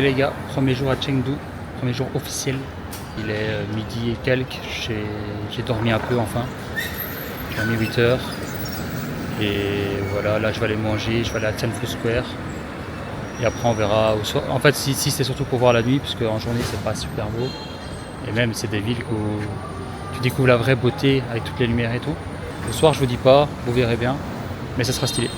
les gars, premier jour à Chengdu, premier jour officiel. Il est midi et quelques, j'ai dormi un peu enfin. J'ai dormi 8 heures. Et voilà, là je vais aller manger, je vais aller à Tianfu Square. Et après on verra au soir. En fait ici c'est surtout pour voir la nuit, puisque en journée c'est pas super beau. Et même c'est des villes où tu découvres la vraie beauté avec toutes les lumières et tout. Le soir je vous dis pas, vous verrez bien, mais ça sera stylé.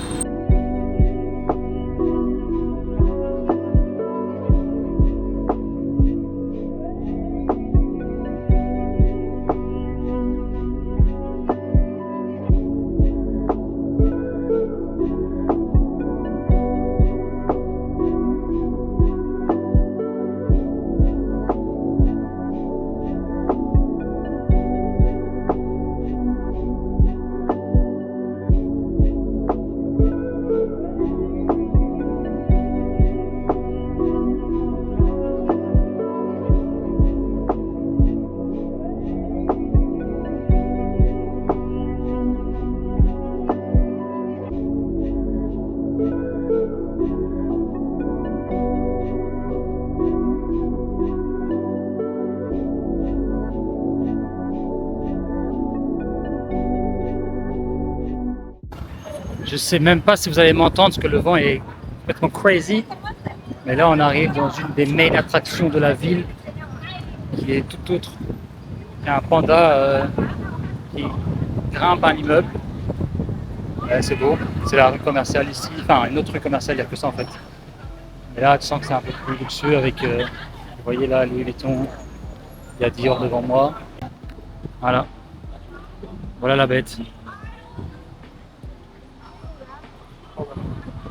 Je sais même pas si vous allez m'entendre parce que le vent est complètement crazy. Mais là on arrive dans une des main attractions de la ville qui est tout autre. Il y a un panda qui grimpe un immeuble. C'est beau. C'est la rue commerciale ici. Enfin une autre rue commerciale, il n'y a que ça en fait. Et là tu sens que c'est un peu plus luxueux avec, vous voyez là, Louis Vuitton. Il y a Dior devant moi. Voilà. Voilà la bête.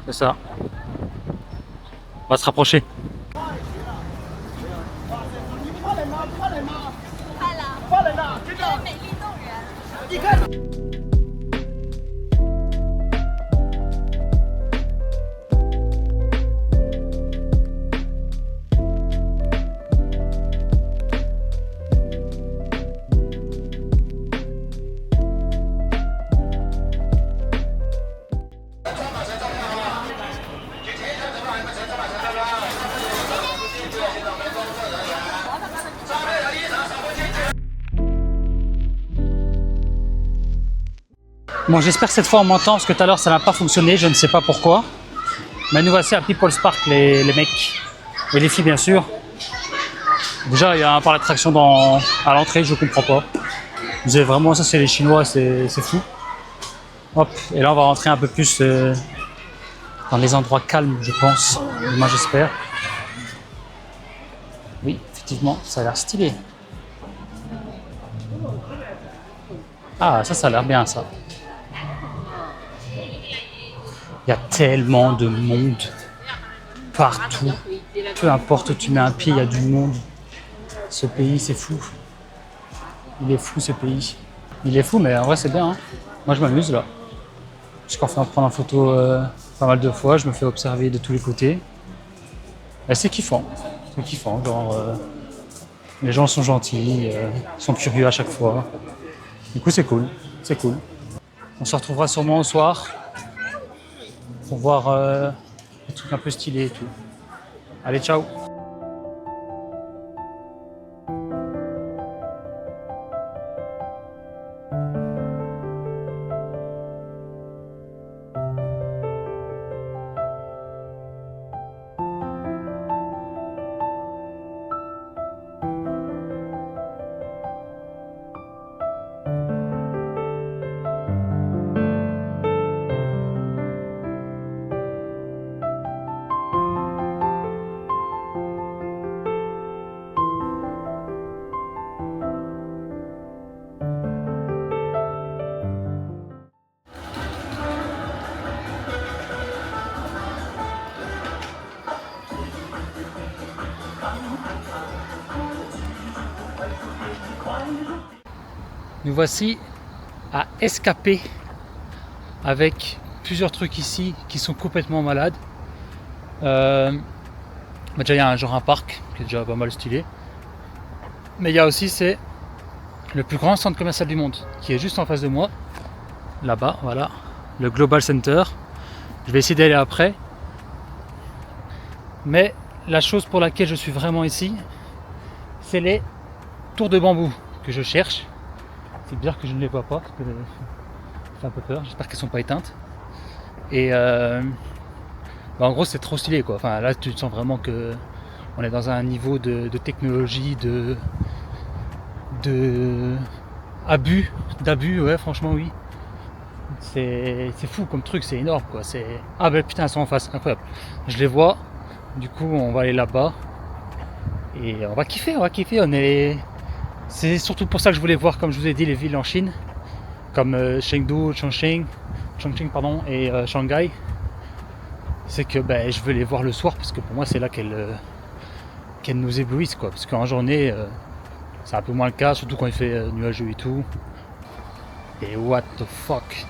C'est ça. On va se rapprocher. Bon, j'espère que cette fois on m'entend parce que tout à l'heure ça n'a pas fonctionné, je ne sais pas pourquoi. Mais nous voici à People's Park, les mecs et les filles bien sûr. Déjà il y a un parc d'attraction à l'entrée, je comprends pas. Vous avez vraiment ça, c'est les Chinois, c'est fou. Hop, et là on va rentrer un peu plus dans les endroits calmes, je pense. Moi j'espère. Oui, effectivement, ça a l'air stylé. Ah, ça a l'air bien ça. Il y a tellement de monde partout. Peu importe où tu mets un pied, il y a du monde. Ce pays, c'est fou. Il est fou ce pays. Il est fou, mais en vrai, c'est bien. Hein. Moi, je m'amuse là. Je suis en prendre en photo pas mal de fois. Je me fais observer de tous les côtés. Et c'est kiffant. C'est kiffant. Genre, les gens sont gentils, sont curieux à chaque fois. Du coup, c'est cool. C'est cool. On se retrouvera sûrement au soir. Pour voir des trucs un peu stylés et tout. Allez, ciao! Nous voici à escaper avec plusieurs trucs ici qui sont complètement malades. Déjà il y a un parc qui est déjà pas mal stylé. Mais il y a aussi c'est le plus grand centre commercial du monde qui est juste en face de moi. Là-bas, voilà, le Global Center. Je vais essayer d'aller après. Mais la chose pour laquelle je suis vraiment ici, c'est les tours de bambou que je cherche. C'est bizarre que je ne les vois pas, parce que ça fait un peu peur. J'espère qu'elles sont pas éteintes. Et en gros, c'est trop stylé, quoi. Enfin, là, tu sens vraiment que on est dans un niveau de technologie, d'abus, ouais, franchement, oui. C'est fou comme truc, c'est énorme, quoi. Ah ben putain, elles sont en face, incroyable. Je les vois. Du coup, on va aller là-bas et on va kiffer. C'est surtout pour ça que je voulais voir, comme je vous ai dit, les villes en Chine, comme Chengdu, Chongqing, et Shanghai. C'est que je veux les voir le soir, parce que pour moi c'est là qu'elles nous éblouissent, quoi. Parce qu'en journée c'est un peu moins le cas, surtout quand il fait nuageux et tout. Et what the fuck.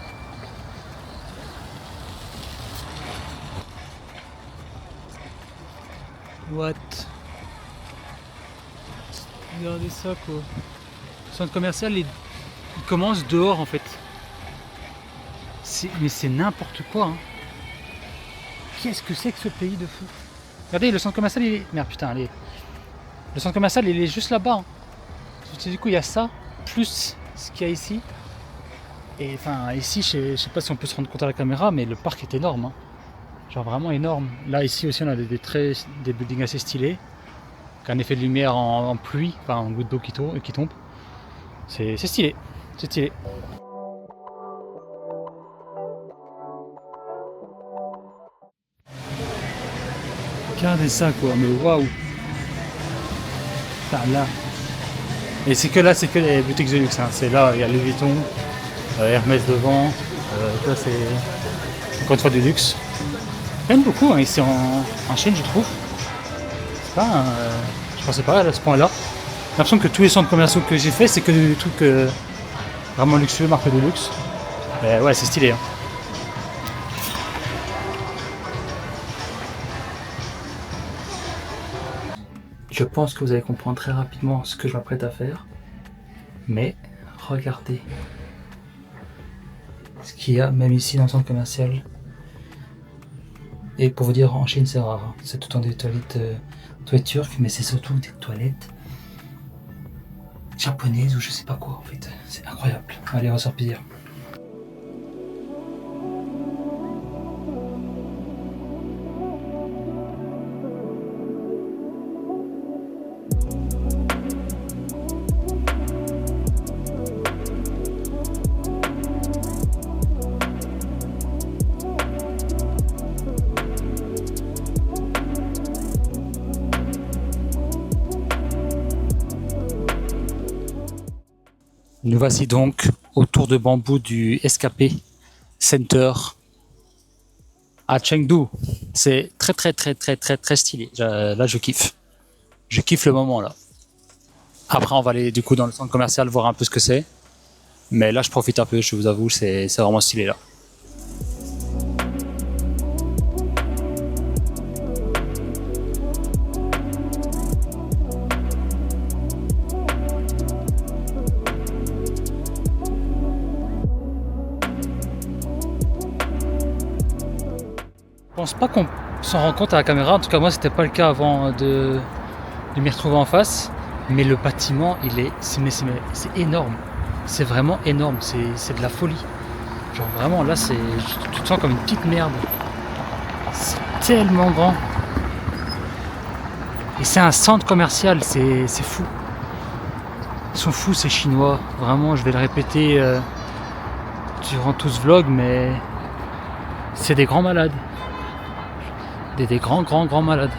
What? Regardez ça, quoi. Le centre commercial il commence dehors, en fait. Mais c'est n'importe quoi, hein. Qu'est-ce que c'est que ce pays de fou? Regardez, le centre commercial il est... Merde, putain, allez. Le centre commercial il est juste là-bas, hein. Du coup il y a ça, plus ce qu'il y a ici. Et enfin ici, je sais pas si on peut se rendre compte à la caméra, mais le parc est énorme, hein. Genre vraiment énorme. Là ici aussi on a des buildings assez stylés. Avec un effet de lumière en pluie, enfin en goutte d'eau qui tombe. C'est stylé, c'est stylé. Regardez ça, quoi, mais waouh! Là. Et c'est que les boutiques de luxe, hein. C'est là, il y a Louis Vuitton, Hermès devant, là c'est encore une fois du luxe. Quand même beaucoup, hein, ici en Chine, je trouve. C'est pas je pensais pas à ce point-là. J'ai l'impression que tous les centres commerciaux que j'ai fait, c'est que des trucs vraiment luxueux, marque de luxe. Mais ouais, c'est stylé, hein. Je pense que vous allez comprendre très rapidement ce que je m'apprête à faire. Mais regardez ce qu'il y a même ici dans le centre commercial. Et pour vous dire, en Chine c'est rare, hein. C'est tout le temps des toilettes turques, mais c'est surtout des toilettes japonaises ou je sais pas quoi en fait. C'est incroyable. Allez, on va se faire plaisir. Nous voici donc au tour de bambou du SKP Center à Chengdu. C'est très stylé. Là, je kiffe. Je kiffe le moment là. Après, on va aller du coup dans le centre commercial voir un peu ce que c'est. Mais là, je profite un peu, je vous avoue, c'est vraiment stylé là. Je pense pas qu'on s'en rend compte à la caméra, en tout cas moi c'était pas le cas avant de m'y retrouver en face, mais le bâtiment c'est énorme, c'est vraiment énorme, c'est de la folie, genre vraiment là tu te sens comme une petite merde, c'est tellement grand, et c'est un centre commercial, c'est fou, ils sont fous ces Chinois, vraiment je vais le répéter durant tout ce vlog, mais c'est des grands malades. Des grands malades.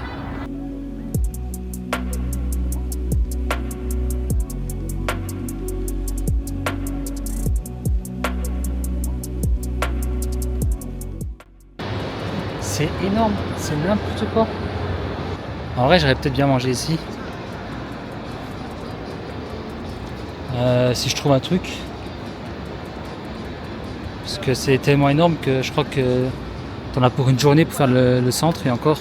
C'est énorme, c'est n'importe quoi. En vrai, j'aurais peut-être bien mangé ici. Si je trouve un truc. Parce que c'est tellement énorme que je crois que t'en as pour une journée pour faire le centre et encore.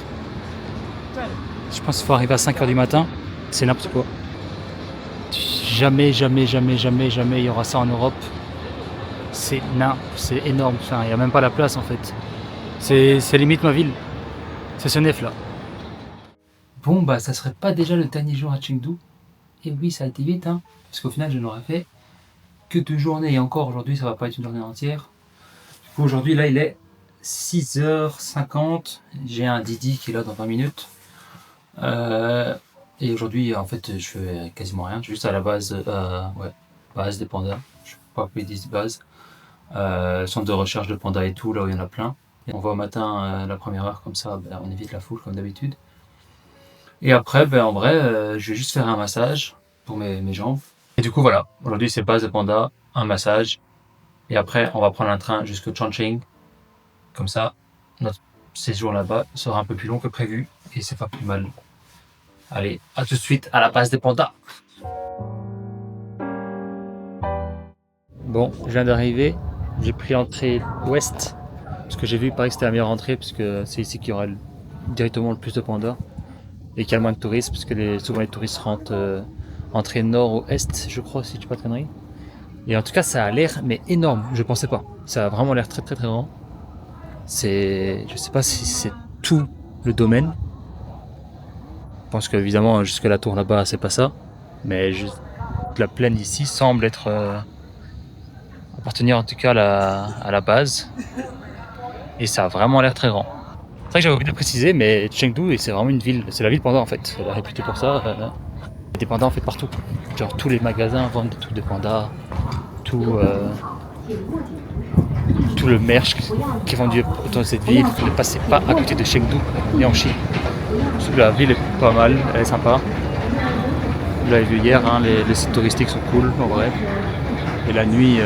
Je pense qu'il faut arriver à 5h du matin. C'est n'importe quoi. Jamais il y aura ça en Europe. C'est énorme. Enfin, il n'y a même pas la place en fait. C'est limite ma ville. C'est ce nef là. Bon, bah, ça serait pas déjà le dernier jour à Chengdu? Et oui, ça a été vite, hein, parce qu'au final, je n'aurais fait que 2 journées. Et encore, aujourd'hui, ça va pas être une journée entière. Du coup, aujourd'hui, là, il est 6h50. J'ai un Didi qui est là dans 20 minutes. Et aujourd'hui, en fait, je fais quasiment rien. Je suis juste à la base, base des pandas. Je sais pas appeler des bases. Centre de recherche de pandas et tout, là où il y en a plein. Et on va au matin la première heure, comme ça, ben, on évite la foule, comme d'habitude. Et après, ben, en vrai, je vais juste faire un massage pour mes jambes. Et du coup, voilà. Aujourd'hui, c'est base de panda, un massage. Et après, on va prendre un train jusqu'au Chongqing. Comme ça, notre séjour là-bas sera un peu plus long que prévu. Et c'est pas plus mal. Allez, à tout de suite à la base des pandas. Bon, je viens d'arriver. J'ai pris l'entrée ouest. Parce que j'ai vu, pareil que c'était la meilleure entrée. Parce que c'est ici qu'il y aura directement le plus de pandas. Et qu'il y a le moins de touristes. Parce que souvent les touristes rentrent entrée nord ou est, je crois, si je dis pas de conneries. Et en tout cas, ça a l'air mais énorme. Je pensais pas. Ça a vraiment l'air très très très grand. Je sais pas si c'est tout le domaine. Je pense qu'évidemment, jusque la tour là-bas, c'est pas ça. Mais juste la plaine ici semble être appartenir en tout cas à la base. Et ça a vraiment l'air très grand. C'est vrai que j'avais oublié de le préciser, mais Chengdu, c'est vraiment une ville. C'est la ville panda en fait. Elle est réputée pour ça. Il y a des pandas en fait partout. Genre tous les magasins vendent des trucs de pandas. Tout, tout le merch qui est vendu autour de cette ville. Ne passez pas à côté de Chengdu ni en Chine. Parce que la ville est pas mal, elle est sympa. Vous l'avez vu hier, hein, les sites touristiques sont cool en vrai. Et la nuit,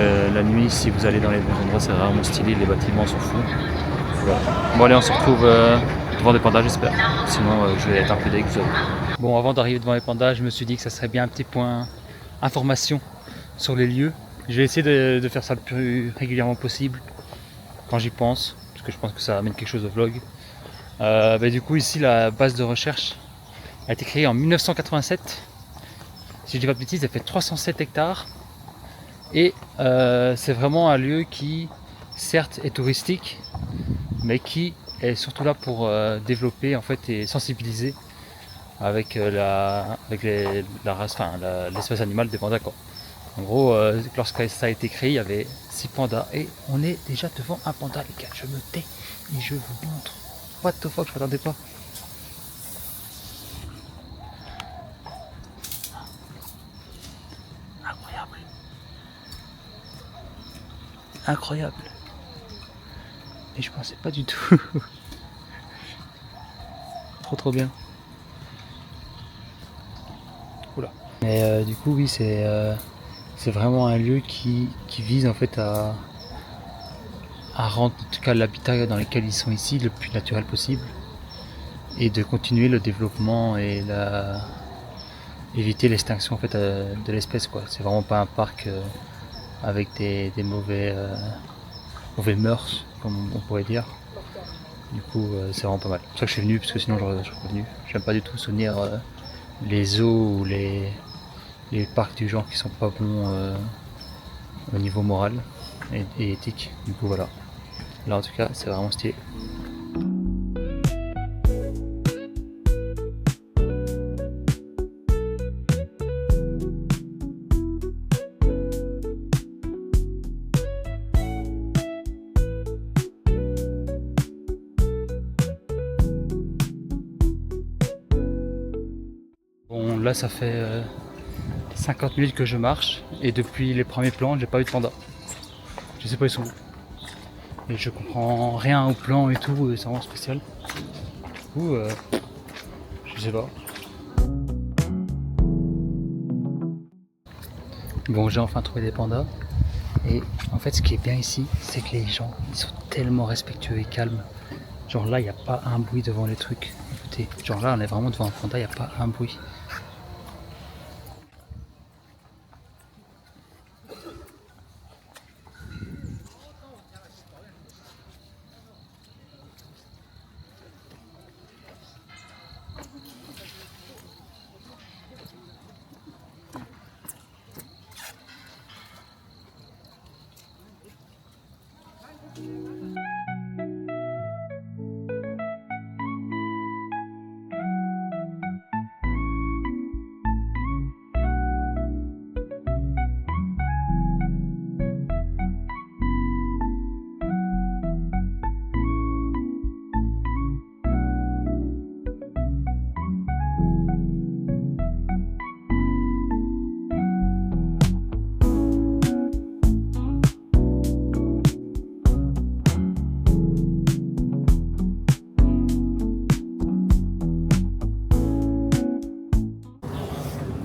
si vous allez dans les bons endroits, c'est vraiment stylé, les bâtiments sont fous. Voilà. Bon allez, on se retrouve devant des pandas, j'espère. Sinon, je vais être un peu dégoûté. Bon, avant d'arriver devant les pandas, je me suis dit que ça serait bien un petit point information sur les lieux. Je vais essayer de faire ça le plus régulièrement possible quand j'y pense, parce que je pense que ça amène quelque chose au vlog. Du coup, ici, la base de recherche a été créée en 1987. Si je dis pas de bêtises, elle fait 307 hectares. Et c'est vraiment un lieu qui, certes, est touristique, mais qui est surtout là pour développer en fait et sensibiliser avec la race, enfin l'espèce animale des pandas quoi. En gros, lorsque ça a été créé, il y avait 6 pandas et on est déjà devant un panda les gars. Je me tais et je vous montre. What the fuck, je m'attendais pas. Incroyable. Incroyable. Et je pensais pas du tout. Trop bien. Oula. Mais du coup oui c'est vraiment un lieu qui vise en fait à rendre en tout cas l'habitat dans lequel ils sont ici le plus naturel possible et de continuer le développement et éviter l'extinction en fait de l'espèce quoi. C'est vraiment pas un parc avec des mauvais mœurs comme on pourrait dire. Du coup c'est vraiment pas mal. C'est pour ça que je suis venu parce que sinon je serais pas venu. J'aime pas du tout souvenir les zoos ou les parcs du genre qui sont pas bons au niveau moral et éthique. Du coup voilà. Là en tout cas c'est vraiment stylé. Bon là ça fait 50 minutes que je marche et depuis les premiers plans j'ai pas eu de panda. Je sais pas ils sont où. Et je comprends rien au plan et tout, c'est vraiment spécial. Du coup je sais pas. Bon j'ai enfin trouvé des pandas. Et en fait ce qui est bien ici c'est que les gens ils sont tellement respectueux et calmes. Genre là il n'y a pas un bruit devant les trucs. Écoutez, genre là on est vraiment devant un panda, il n'y a pas un bruit.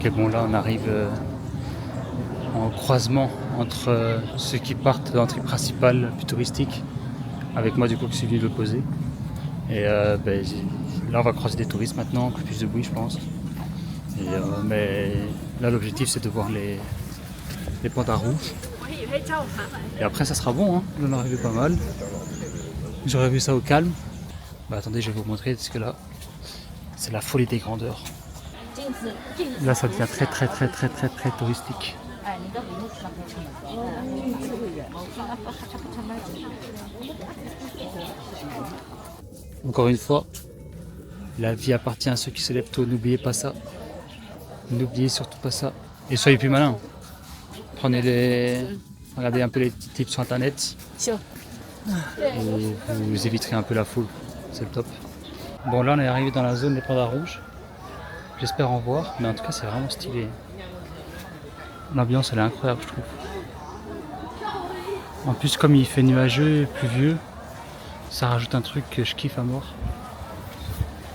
Et bon, là on arrive en croisement entre ceux qui partent de l'entrée principale plus touristique, avec moi du coup qui suis venu de l'opposé. Et là on va croiser des touristes maintenant, plus de bruit je pense. Et, mais là l'objectif c'est de voir les pandas rouges. Et après ça sera bon, hein. J'en aurais vu pas mal. J'aurais vu ça au calme. Bah attendez, je vais vous montrer parce que là c'est la folie des grandeurs. Là ça devient très touristique. Encore une fois, la vie appartient à ceux qui se lèvent tôt, n'oubliez pas ça. N'oubliez surtout pas ça. Et soyez plus malins. Regardez un peu les tips sur internet. Et vous éviterez un peu la foule. C'est le top. Bon là on est arrivé dans la zone des pandas rouges. J'espère en voir, mais en tout cas c'est vraiment stylé. L'ambiance elle est incroyable je trouve. En plus comme il fait nuageux et pluvieux, ça rajoute un truc que je kiffe à mort.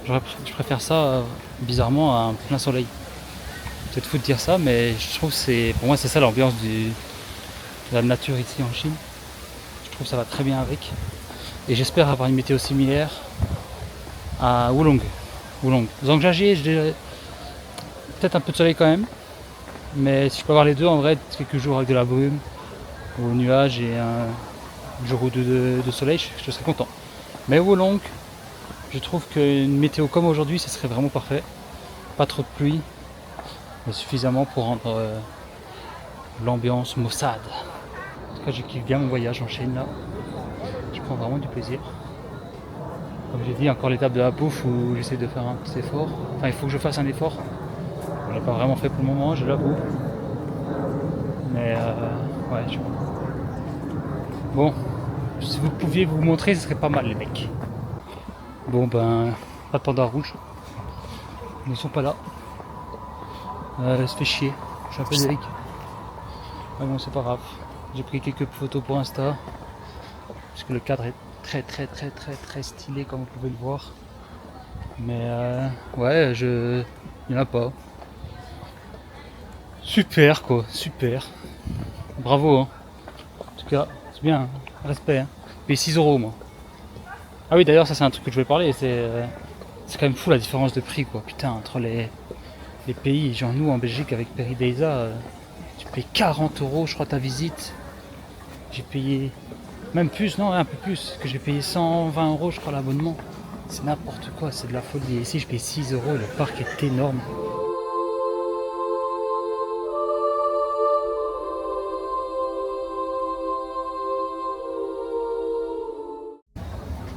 Je préfère ça bizarrement à un plein soleil. Peut-être fou de dire ça, mais je trouve que pour moi c'est ça l'ambiance de la nature ici en Chine. Je trouve que ça va très bien avec. Et j'espère avoir une météo similaire à Wulong. Zhangjiajie, je dirais peut-être un peu de soleil quand même. Mais si je peux avoir les deux, en vrai, quelques jours avec de la brume ou nuages et un jour ou deux de soleil, je serais content. Mais Wulong, je trouve qu'une météo comme aujourd'hui, ce serait vraiment parfait. Pas trop de pluie, mais suffisamment pour rendre l'ambiance maussade. En tout cas, je kiffe bien mon voyage en Chine là. Je prends vraiment du plaisir. Comme j'ai dit, encore l'étape de la bouffe où j'essaie de faire un petit effort. Enfin, il faut que je fasse un effort. Je l'ai pas vraiment fait pour le moment, je l'avoue. Mais ouais, Bon, si vous pouviez vous montrer, ce serait pas mal les mecs. Bon ben, pas de panda rouge. Ils ne sont pas là. Ça se fait chier. Je suis un peu deg. Mais bon, c'est pas grave. J'ai pris quelques photos pour Insta. Parce que le cadre est très stylé comme vous pouvez le voir. Mais ouais, il n'y en a pas. Super quoi, super. Bravo hein. En tout cas, c'est bien, hein. Respect. Hein. Paye 6 € moi. Ah oui d'ailleurs ça c'est un truc que je voulais parler, c'est quand même fou la différence de prix quoi. Putain, entre les pays, genre nous en Belgique avec Peridesa, tu payes 40 € je crois ta visite. J'ai payé même plus, non un peu plus, que j'ai payé 120 € je crois l'abonnement. C'est n'importe quoi, c'est de la folie. Et ici je paye 6 €, le parc est énorme.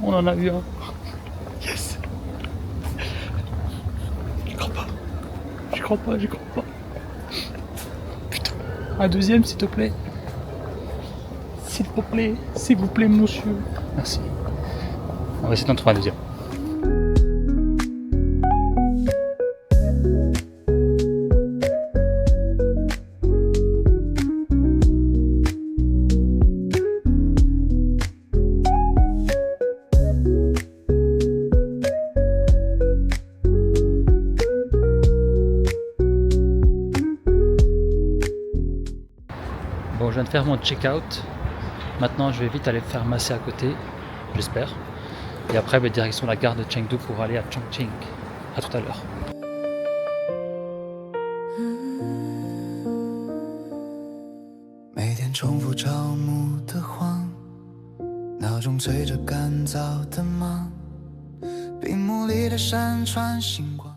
On en a eu un. Yes. Je crois pas. Putain. Un deuxième s'il te plaît. S'il vous plaît monsieur. Merci. On va essayer d'en trouver un deuxième. Bon, je viens de faire mon check-out. Maintenant, je vais vite aller faire masser à côté, j'espère. Et après, direction la gare de Chengdu pour aller à Chongqing. A tout à l'heure. 每天重复朝暮的晃，闹钟催着干燥的忙，屏幕里的闪穿星光。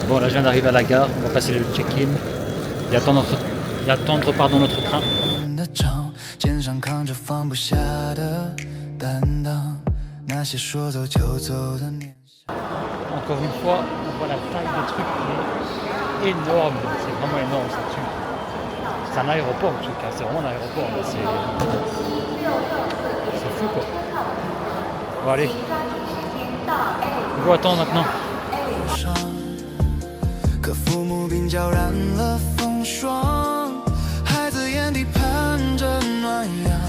Bon, là, je viens d'arriver à la gare. On va passer le check-in et attendre notre train. 的账，肩上扛着放不下的担当，那些说走就走的念想。 Encore une fois, on voit la taille des trucs, elle est énorme. C'est vraiment énorme ce truc. C'est un aéroport le truc, hein. C'est vraiment un aéroport. C'est fou quoi. Bon allez, il faut attendre maintenant. 可父母鬓角染了风霜，孩子眼底盼着暖阳，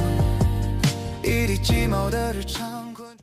一地鸡毛的日常。